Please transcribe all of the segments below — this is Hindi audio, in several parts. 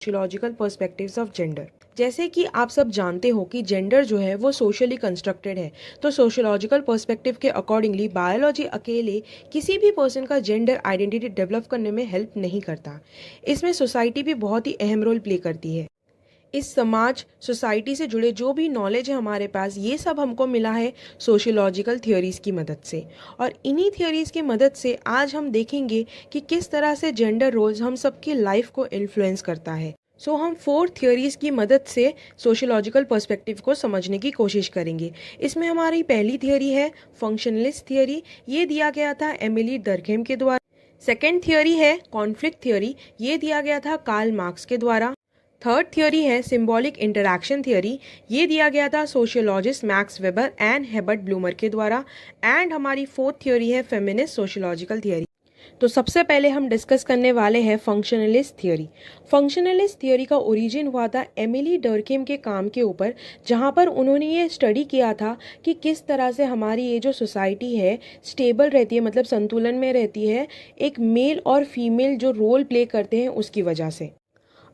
Sociological perspectives of gender. जैसे कि आप सब जानते हो कि जेंडर जो है वो सोशली कंस्ट्रक्टेड है, तो सोशियोलॉजिकल पर्सपेक्टिव के अकॉर्डिंगली बायोलॉजी अकेले किसी भी पर्सन का जेंडर आइडेंटिटी डेवलप करने में हेल्प नहीं करता। इसमें सोसाइटी भी बहुत ही अहम रोल प्ले करती है। इस समाज सोसाइटी से जुड़े जो भी नॉलेज है हमारे पास, ये सब हमको मिला है सोशियोलॉजिकल थियोरीज़ की मदद से। और इन्हीं थियोरीज़ की मदद से आज हम देखेंगे कि किस तरह से जेंडर रोल्स हम सबकी लाइफ को इन्फ्लुएंस करता है। हम 4 थियोरीज़ की मदद से सोशियोलॉजिकल पर्सपेक्टिव को समझने की कोशिश करेंगे। इसमें हमारी पहली थियोरी है फंक्शनलिस्ट थियोरी। ये दिया गया था एमिली डर्कहेम के द्वारा। सेकेंड थियोरी है कॉन्फ्लिक्ट थियोरी। ये दिया गया था कार्ल मार्क्स के द्वारा। थर्ड थियोरी है सिंबॉलिक इंटरैक्शन थियोरी। ये दिया गया था sociologist max Weber and Herbert Blumer के द्वारा। एंड हमारी फोर्थ थियोरी है फेमिनिस्ट सोशियोलॉजिकल थियोरी। तो सबसे पहले हम डिस्कस करने वाले हैं फंक्शनलिस्ट थियोरी। फंक्शनलिस्ट थियोरी का ओरिजिन हुआ था एमिली डर्कहेम के काम के ऊपर, जहाँ पर उन्होंने ये स्टडी किया था कि किस तरह से हमारी ये जो सोसाइटी है स्टेबल रहती है, मतलब संतुलन में रहती है, एक मेल और फीमेल जो रोल प्ले करते हैं उसकी वजह से।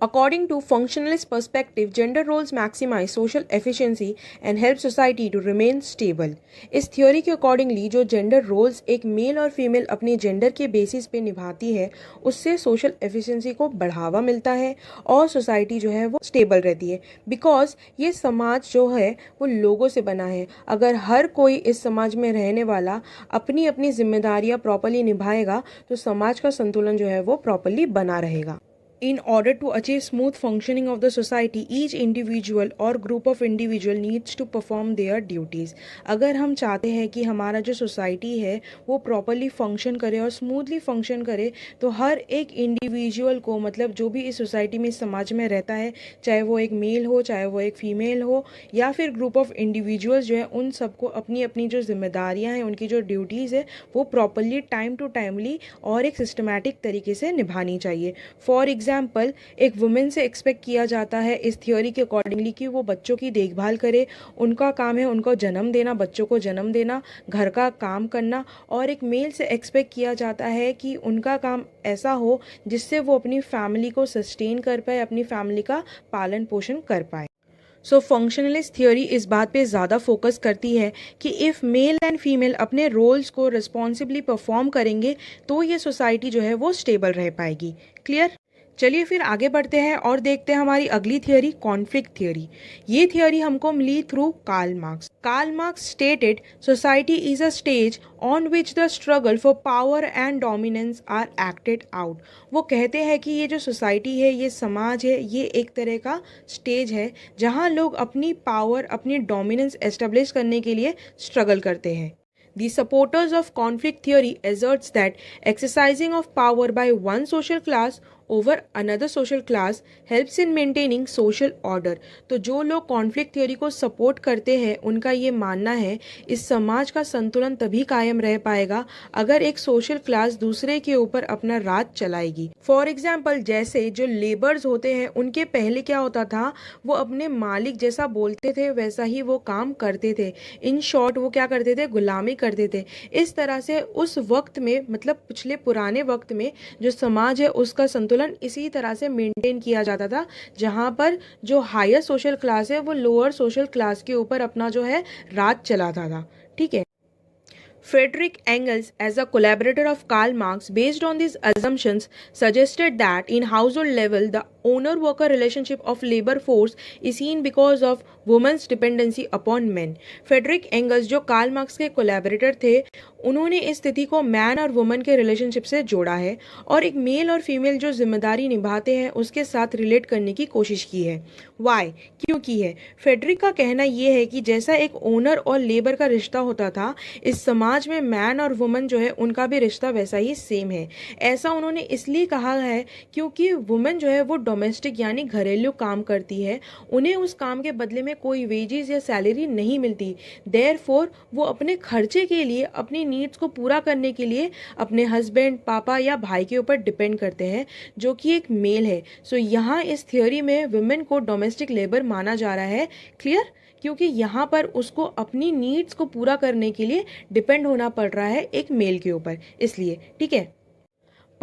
According to functionalist perspective, gender roles maximize social efficiency and help society to remain stable. इस थ्योरी के अकॉर्डिंगली जो जेंडर रोल्स एक मेल और फीमेल अपने जेंडर के बेसिस पे निभाती है, उससे सोशल एफिशिएंसी को बढ़ावा मिलता है और सोसाइटी जो है वो स्टेबल रहती है। बिकॉज ये समाज जो है वो लोगों से बना है। अगर हर कोई इस समाज में रहने वाला अपनी अपनी जिम्मेदारियां प्रॉपरली निभाएगा तो समाज का संतुलन जो है वो प्रॉपरली बना रहेगा। In order to achieve smooth functioning of the society, each individual or group of individual needs to perform their duties. अगर हम चाहते हैं कि हमारा जो सोसाइटी है वो प्रॉपरली फंक्शन करे और स्मूथली फंक्शन करे, तो हर एक इंडिविजुअल को, मतलब जो भी इस सोसाइटी में, इस समाज में रहता है, चाहे वो एक मेल हो, चाहे वो एक फीमेल हो, या फिर ग्रुप ऑफ इंडिविजुअल्स जो है, उन सबको अपनी अपनी जो जिम्मेदारियां हैं, उनकी जो ड्यूटीज़ है, वो प्रॉपरली टाइम टू टाइमली और एक सिस्टमैटिक तरीके से निभानी चाहिए। फॉर एग्जाम्पल, एक वुमेन से एक्सपेक्ट किया जाता है इस थ्योरी के अकॉर्डिंगली कि वो बच्चों की देखभाल करे। उनका काम है उनको जन्म देना, बच्चों को जन्म देना, घर का काम करना। और एक मेल से एक्सपेक्ट किया जाता है कि उनका काम ऐसा हो जिससे वो अपनी फैमिली को सस्टेन कर पाए, अपनी फैमिली का पालन पोषण कर पाए। फंक्शनलिस्ट थियोरी इस बात पे ज़्यादा फोकस करती है कि इफ़ मेल एंड फीमेल अपने रोल्स को रिस्पॉन्सिबली परफॉर्म करेंगे तो ये सोसाइटी जो है वो स्टेबल रह पाएगी। क्लियर? चलिए फिर आगे बढ़ते हैं और देखते हैं हमारी अगली थियोरी कॉन्फ्लिक्ट थियोरी। ये थियोरी हमको मिली through Karl Marx. Karl Marx stated society is a stage on which the struggle for power and dominance are acted out. वो कहते हैं कि ये जो सोसाइटी है, ये समाज है, ये एक तरह का स्टेज है जहाँ लोग अपनी पावर, अपनी डोमिनेंस एस्टेब्लिश करने के लिए स्ट्रगल करते हैं। The supporters of conflict theory asserts that exercising of power by one social class over another social class helps in maintaining social order। तो जो लोग कॉन्फ्लिक्ट थ्योरी को सपोर्ट करते हैं उनका ये मानना है इस समाज का संतुलन तभी कायम रह पाएगा अगर एक सोशल क्लास दूसरे के ऊपर अपना राज चलाएगी। फॉर एग्जाम्पल, जैसे जो लेबर्स होते हैं उनके पहले क्या होता था, वो अपने मालिक जैसा बोलते थे वैसा ही वो काम करते थे। इन शॉर्ट वो क्या करते थे, गुलामी करते थे। इस तरह से उस वक्त में, मतलब पिछले पुराने वक्त में, जो समाज है उसका संतुलन इसी तरह से मेंटेन किया जाता था, जहां पर जो हायर सोशल क्लास है वो लोअर सोशल क्लास के ऊपर अपना जो है राज चलाता था। ठीक है। Frederick Engels, as a collaborator of Karl Marx, based on these assumptions, suggested that in household level, the owner-worker relationship of labor force is seen because of women's dependency upon men. Frederick Engels, जो कार्ल मार्क्स के कोलैबोरेटर थे, उन्होंने इस स्थिति को मैन और वुमन के रिलेशनशिप से जोड़ा है और एक मेल और फीमेल जो जिम्मेदारी निभाते हैं उसके साथ रिलेट करने की कोशिश की है। वाई? क्यों की है? फेडरिक का कहना यह है कि जैसा एक ओनर और लेबर का रिश्ता होता था, इस समाज में मैन और वुमन जो है उनका भी रिश्ता वैसा ही सेम है। ऐसा उन्होंने इसलिए कहा है क्योंकि वुमन जो है वो डोमेस्टिक यानी घरेलू काम करती है, उन्हें उस काम के बदले में कोई वेजेस या सैलरी नहीं मिलती। देयरफॉर वो अपने खर्चे के लिए, अपनी नीड्स को पूरा करने के लिए अपने हस्बैंड, पापा या भाई के ऊपर डिपेंड करते हैं, जो कि एक मेल है। यहाँ इस थ्योरी में वुमेन को डोमेस्टिक लेबर माना जा रहा है। क्लियर? क्योंकि यहाँ पर उसको अपनी नीड्स को पूरा करने के लिए डिपेंड होना पड़ रहा है एक मेल के ऊपर, इसलिए। ठीक है।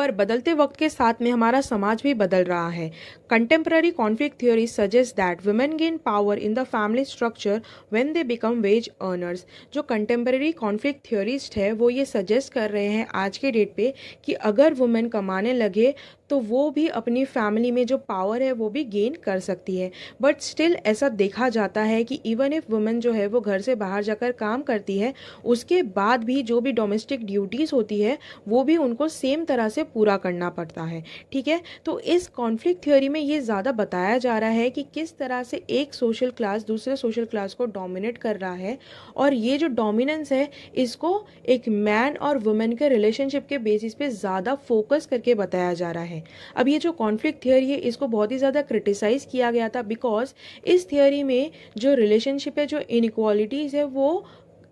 पर बदलते वक्त के साथ में हमारा समाज भी बदल रहा है। Contemporary conflict theory suggest that women gain power in the family structure when they become veg earners. जो कंटेम्प्ररी कॉन्फ्लिक्ट थ्योरिस्ट है वो ये सजेस्ट कर रहे हैं आज के डेट पे कि अगर वुमेन कमाने लगे तो वो भी अपनी फैमिली में जो पावर है वो भी गेन कर सकती है। बट स्टिल ऐसा देखा जाता है कि इवन इफ वुमेन जो है वो घर से बाहर जाकर काम करती है, उसके बाद भी जो भी डोमेस्टिक ड्यूटीज़ होती है वो भी उनको सेम तरह से पूरा करना पड़ता है। ठीक है, तो इस कॉन्फ्लिक्ट थ्योरी में ये ज़्यादा बताया जा रहा है कि किस तरह से एक सोशल क्लास दूसरे सोशल क्लास को डोमिनेट कर रहा है, और ये जो डोमिनेंस है इसको एक मैन और वुमेन के रिलेशनशिप के बेसिस पे ज़्यादा फोकस करके बताया जा रहा है। अब ये जो कॉन्फ्लिक्ट थियरी है इसको बहुत ही ज़्यादा क्रिटिसाइज़ किया गया था, बिकॉज इस थियरी में जो रिलेशनशिप है, जो इनइक्वालिटीज़ है, वो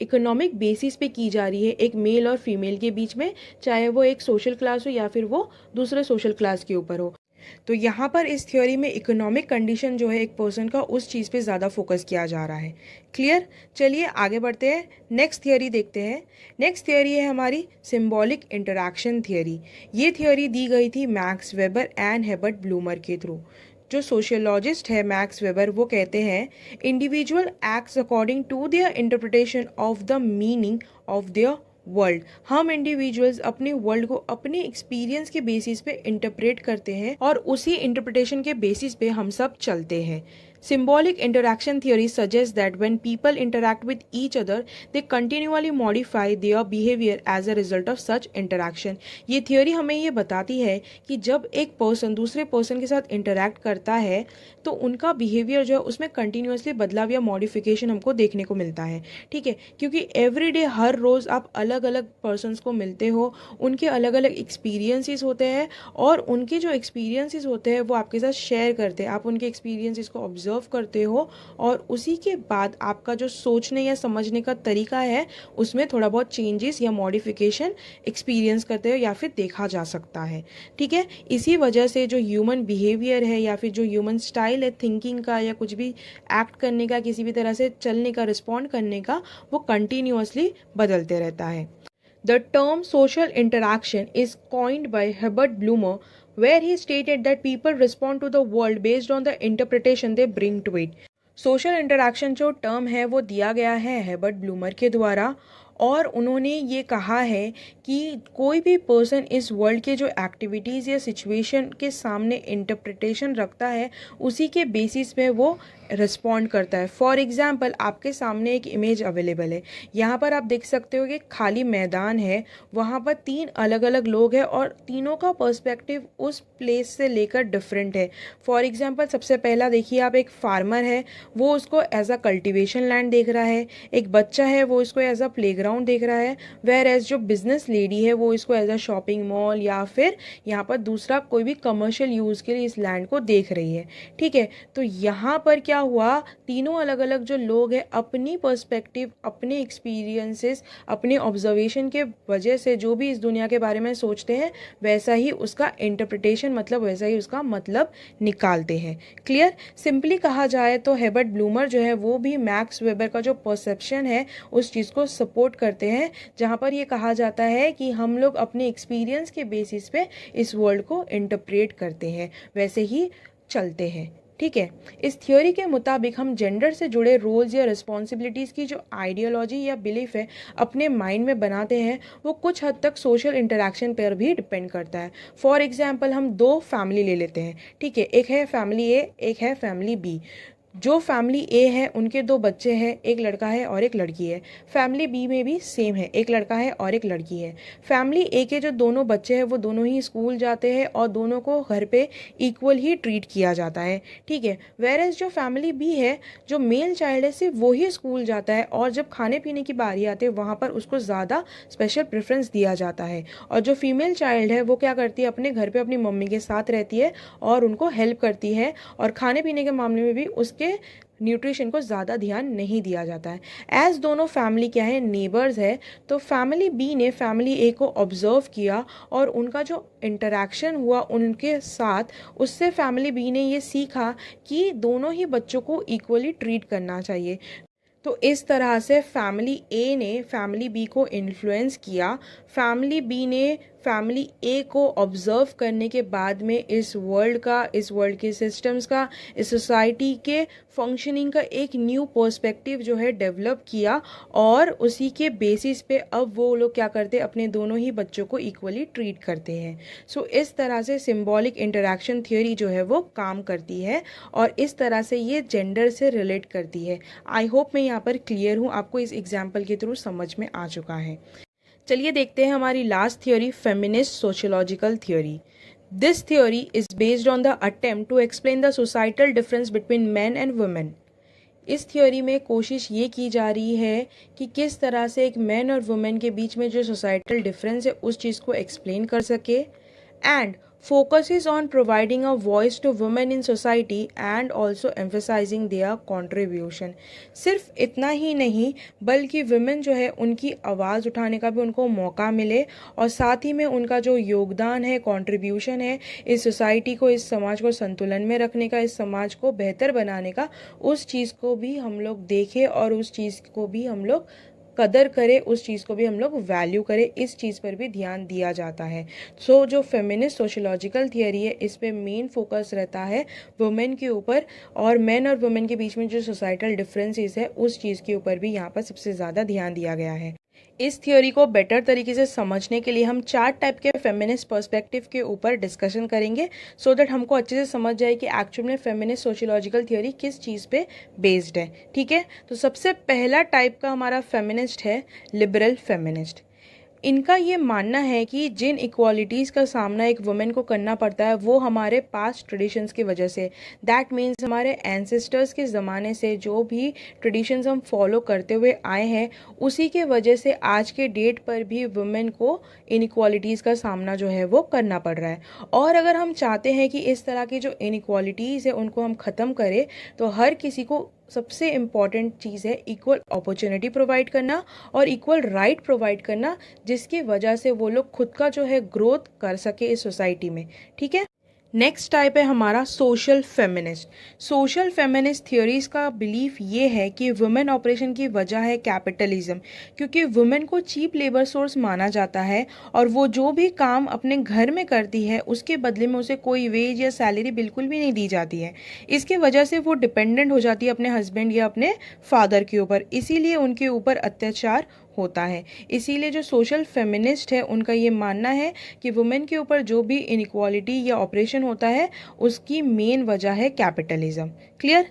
इकोनॉमिक बेसिस पे की जा रही है एक मेल और फीमेल के बीच में, चाहे वो एक सोशल क्लास हो या फिर वो दूसरे सोशल क्लास के ऊपर हो। तो यहाँ पर इस थ्योरी में इकोनॉमिक कंडीशन जो है एक पर्सन का, उस चीज़ पे ज़्यादा फोकस किया जा रहा है। क्लियर? चलिए आगे बढ़ते हैं, नेक्स्ट थियरी देखते हैं। नेक्स्ट थियरी है हमारी सिंबॉलिक इंटरैक्शन थियरी। ये थियरी दी गई थी Max Weber and Herbert Blumer के थ्रू। जो सोशियोलॉजिस्ट है मैक्स वेबर, वो कहते हैं individual acts according to their interpretation of the meaning of their world. हम इंडिविजुअल्स अपने वर्ल्ड को अपने एक्सपीरियंस के बेसिस पे इंटरप्रेट करते हैं और उसी इंटरप्रिटेशन के बेसिस पे हम सब चलते हैं। Symbolic interaction theory suggests that when people interact with each other, they continually modify their behavior as a result of such interaction. ये theory हमें ये बताती है कि जब एक पर्सन दूसरे पर्सन के साथ इंटरैक्ट करता है तो उनका बिहेवियर जो है उसमें कंटिन्यूसली बदलाव या मॉडिफिकेशन हमको देखने को मिलता है। ठीक है, क्योंकि एवरीडे हर रोज़ आप अलग अलग पर्सनस को मिलते हो, उनके अलग अलग एक्सपीरियंसेस होते हैं और उनके जो एक्सपीरियंसेस होते हैं वो आपके साथ शेयर करते हैं। आप उनके एक्सपीरियंसेस को ऑब्जर्व करते हो और उसी के बाद आपका जो सोचने या समझने का तरीका है उसमें थोड़ा बहुत चेंजेस या मॉडिफिकेशन एक्सपीरियंस करते हो या फिर देखा जा सकता है। ठीक है, इसी वजह से जो ह्यूमन बिहेवियर है या फिर जो ह्यूमन स्टाइल है थिंकिंग का या कुछ भी एक्ट करने का, किसी भी तरह से चलने का, रिस्पॉन्ड करने का, वो कंटिन्यूअसली बदलते रहता है। The term social interaction is coined by Herbert Blumer, where he stated that people respond to the world based on the interpretation they bring to it. Social interaction जो टर्म है वो दिया गया है हेबर्ट ब्लूमर के द्वारा, और उन्होंने ये कहा है कि कोई भी पर्सन इस वर्ल्ड के जो एक्टिविटीज़ या सिचुएशन के सामने इंटरप्रिटेशन रखता है उसी के बेसिस पे वो रिस्पॉन्ड करता है। फॉर एग्ज़ाम्पल, आपके सामने एक इमेज अवेलेबल है, यहाँ पर आप देख सकते हो कि खाली मैदान है, वहाँ पर 3 अलग अलग लोग हैं और तीनों का पर्सपेक्टिव उस प्लेस से लेकर डिफरेंट है। फॉर एग्ज़ाम्पल, सबसे पहला देखिए, आप एक फार्मर है, वो उसको एज अ कल्टिवेशन लैंड देख रहा है, एक बच्चा है वो इसको एज अ प्लेग्राउंड देख रहा है, वेयर एज जो बिजनेस लेडी है वो इसको एज अ शॉपिंग मॉल या फिर यहाँ पर दूसरा कोई भी कमर्शियल यूज़ के लिए इस लैंड को देख रही है। ठीक है, तो यहाँ पर क्या हुआ, तीनों अलग अलग जो लोग हैं अपनी पर्सपेक्टिव, अपने एक्सपीरियंसेस, अपने ऑब्जर्वेशन के वजह से जो भी इस दुनिया के बारे में सोचते हैं वैसा ही उसका इंटरप्रिटेशन, मतलब वैसा ही उसका मतलब निकालते हैं। क्लियर? सिंपली कहा जाए तो हेबर्ट ब्लूमर जो है वो भी मैक्स वेबर का जो परसेप्शन है उस चीज़ को सपोर्ट करते हैं, जहाँ पर ये कहा जाता है कि हम लोग अपने एक्सपीरियंस के बेसिस पे इस वर्ल्ड को इंटरप्रेट करते हैं, वैसे ही चलते हैं। ठीक है, इस थ्योरी के मुताबिक हम जेंडर से जुड़े रोल्स या रिस्पॉन्सिबिलिटीज़ की जो आइडियोलॉजी या बिलीफ है अपने माइंड में बनाते हैं, वो कुछ हद तक सोशल इंटरैक्शन पर भी डिपेंड करता है। फॉर एग्जांपल, हम 2 फैमिली ले लेते हैं। ठीक है, एक है फैमिली ए, एक है फैमिली बी। जो फैमिली ए है उनके 2 बच्चे हैं, एक लड़का है और एक लड़की है। फैमिली बी में भी सेम है, एक लड़का है और एक लड़की है। फैमिली ए के जो दोनों बच्चे हैं वो दोनों ही स्कूल जाते हैं और दोनों को घर पे इक्वल ही ट्रीट किया जाता है। ठीक है, वेयर एज जो फैमिली बी है, जो मेल चाइल्ड है सिर्फ वो ही स्कूल जाता है और जब खाने पीने की बारी आती है वहाँ पर उसको ज़्यादा स्पेशल प्रेफरेंस दिया जाता है। और जो फीमेल चाइल्ड है वो क्या करती है, अपने घर पर अपनी मम्मी के साथ रहती है और उनको हेल्प करती है, और खाने पीने के मामले में भी उसके न्यूट्रिशन को ज़्यादा ध्यान नहीं दिया जाता है। एज दोनों फैमिली क्या है, नेबर्स है, तो फैमिली बी ने फैमिली ए को ऑब्जर्व किया और उनका जो इंटरेक्शन हुआ उनके साथ, उससे फैमिली बी ने ये सीखा कि दोनों ही बच्चों को इक्वली ट्रीट करना चाहिए। तो इस तरह से फैमिली ए ने फैमिली बी को इन्फ्लुएंस किया, फैमिली बी ने फैमिली ए को ऑब्जर्व करने के बाद में इस वर्ल्ड के सिस्टम्स का, इस सोसाइटी के फंक्शनिंग का एक न्यू पर्सपेक्टिव जो है डेवलप किया, और उसी के बेसिस पे अब वो लोग क्या करते हैं, अपने दोनों ही बच्चों को इक्वली ट्रीट करते हैं। सो इस तरह से सिंबॉलिक इंटरैक्शन थ्योरी जो है वो काम करती है, और इस तरह से ये जेंडर से रिलेट करती है। आई होप मैं यहाँ पर क्लियर हूँ, आपको इस एग्जाम्पल के थ्रू समझ में आ चुका है। चलिए देखते हैं हमारी last theory, feminist sociological theory. This theory is based on the attempt to explain the societal difference between man and women. इस थ्योरी में कोशिश ये की जा रही है कि किस तरह से एक मैन और वुमेन के बीच में जो सोसाइटल डिफरेंस है उस चीज़ को एक्सप्लेन कर सके, and focuses on providing a voice to women in society and also emphasizing their contribution। सिर्फ इतना ही नहीं बल्कि women जो है उनकी आवाज़ उठाने का भी उनको मौका मिले, और साथ ही में उनका जो योगदान है, कंट्रीब्यूशन है इस सोसाइटी को, इस समाज को संतुलन में रखने का, इस समाज को बेहतर बनाने का, उस चीज़ को भी हम लोग देखें और उस चीज़ को भी हम लोग कदर करें, उस चीज़ को भी हम लोग वैल्यू करें, इस चीज़ पर भी ध्यान दिया जाता है। सो जो फेमिनिस्ट सोशियोलॉजिकल थियरी है इस पे मेन फोकस रहता है वुमेन के ऊपर, और मेन और वुमेन के बीच में जो सोसाइटल डिफरेंसेस है उस चीज़ के ऊपर भी यहाँ पर सबसे ज़्यादा ध्यान दिया गया है। इस थ्योरी को बेटर तरीके से समझने के लिए हम 4 टाइप के फेमिनिस्ट पर्सपेक्टिव के ऊपर डिस्कशन करेंगे, सो दैट हमको अच्छे से समझ जाए कि एक्चुअल में फेमिनिस्ट सोशियोलॉजिकल थ्योरी किस चीज़ पे बेस्ड है। ठीक है, तो सबसे पहला टाइप का हमारा फेमिनिस्ट है लिबरल फेमिनिस्ट। इनका ये मानना है कि जिन इक्वालिटीज़ का सामना एक वुमेन को करना पड़ता है वो हमारे पास्ट ट्रेडिशंस की वजह से, दैट मीन्स हमारे एंसेस्टर्स के ज़माने से जो भी ट्रेडिशंस हम फॉलो करते हुए आए हैं उसी के वजह से आज के डेट पर भी वुमेन को इनइक्वालिटीज़ का सामना जो है वो करना पड़ रहा है। और अगर हम चाहते हैं कि इस तरह की जो इनइक्वालिटीज़ है उनको हम ख़त्म करें, तो हर किसी को सबसे इम्पॉर्टेंट चीज़ है इक्वल अपॉर्चुनिटी प्रोवाइड करना और इक्वल राइट प्रोवाइड करना, जिसकी वजह से वो लोग खुद का जो है ग्रोथ कर सके इस सोसाइटी में। ठीक है, नेक्स्ट टाइप है हमारा social feminist. Social feminist theories का बिलीफ ये है कि वुमेन ऑपरेशन की वजह है कैपिटलिज्म, क्योंकि वुमेन को चीप लेबर सोर्स माना जाता है और वो जो भी काम अपने घर में करती है उसके बदले में उसे कोई वेज या सैलरी बिल्कुल भी नहीं दी जाती है। इसके वजह से वो डिपेंडेंट हो जाती है अपने हस्बैंड या अपने फादर के ऊपर, इसीलिए उनके ऊपर अत्याचार होता है। इसीलिए जो सोशल फेमिनिस्ट है उनका ये मानना है कि वुमेन के ऊपर जो भी इनइक्वालिटी या ऑपरेशन होता है उसकी मेन वजह है कैपिटलिज्म। क्लियर।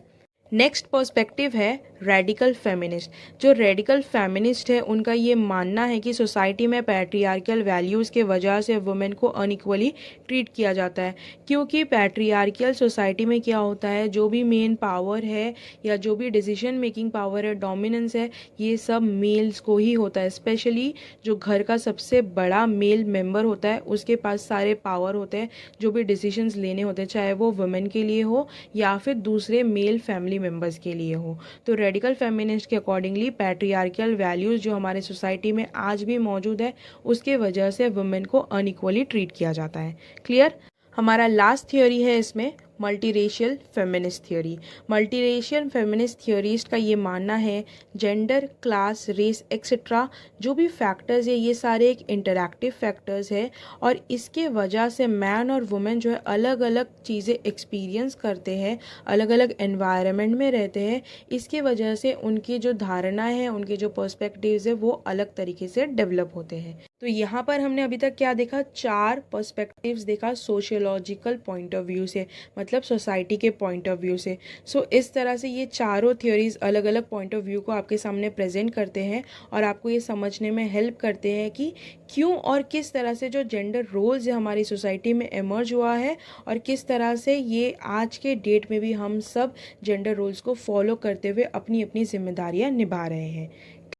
नेक्स्ट पर्सपेक्टिव है रेडिकल फेमिनिस्ट। जो रेडिकल फेमिनिस्ट है उनका ये मानना है कि सोसाइटी में पैट्रियार्कल वैल्यूज़ के वजह से वुमेन को अनइक्वली ट्रीट किया जाता है, क्योंकि पैट्रियार्कल सोसाइटी में क्या होता है, जो भी मेन पावर है या जो भी डिसीजन मेकिंग पावर है, डोमिनेंस है, ये सब मेल्स को ही होता है। स्पेशली जो घर का सबसे बड़ा मेल मेंबर होता है उसके पास सारे पावर होते हैं, जो भी डिसीजंस लेने होते हैं, चाहे वो वुमेन के लिए हो या फिर दूसरे मेल फैमिली मेंबर्स के लिए हो। तो रेडिकल फेमिनिस्ट के अकॉर्डिंगली पैट्रियार्कल वैल्यूज़ जो हमारे सोसाइटी में आज भी मौजूद है उसके वजह से वुमेन को अनइक्वली ट्रीट किया जाता है। क्लियर। हमारा लास्ट थ्योरी है इसमें मल्टीरेशियल फेमिनिस्ट थ्योरी। मल्टीरेशियल फेमिनिस्ट थ्योरिस्ट का ये मानना है जेंडर, क्लास, रेस एक्सेट्रा जो भी फैक्टर्स है ये सारे एक इंटरैक्टिव फैक्टर्स है, और इसके वजह से मैन और वुमेन जो है अलग अलग चीज़ें एक्सपीरियंस करते हैं, अलग अलग एनवायरनमेंट में रहते हैं। इसके वजह से उनकी जो धारणा है, उनके जो पर्सपेक्टिव्स है वो अलग तरीके से डेवलप होते हैं। तो यहाँ पर हमने अभी तक क्या देखा, 4 पर्सपेक्टिव्स देखा सोशियोलॉजिकल पॉइंट ऑफ व्यू से, मतलब सोसाइटी के पॉइंट ऑफ व्यू से। सो इस तरह से ये चारों थ्योरीज अलग अलग पॉइंट ऑफ व्यू को आपके सामने प्रेजेंट करते हैं और आपको ये समझने में हेल्प करते हैं कि क्यों और किस तरह से जो जेंडर रोल्स है हमारी सोसाइटी में एमर्ज हुआ है, और किस तरह से ये आज के डेट में भी हम सब जेंडर रोल्स को फॉलो करते हुए अपनी अपनी जिम्मेदारियां निभा रहे हैं।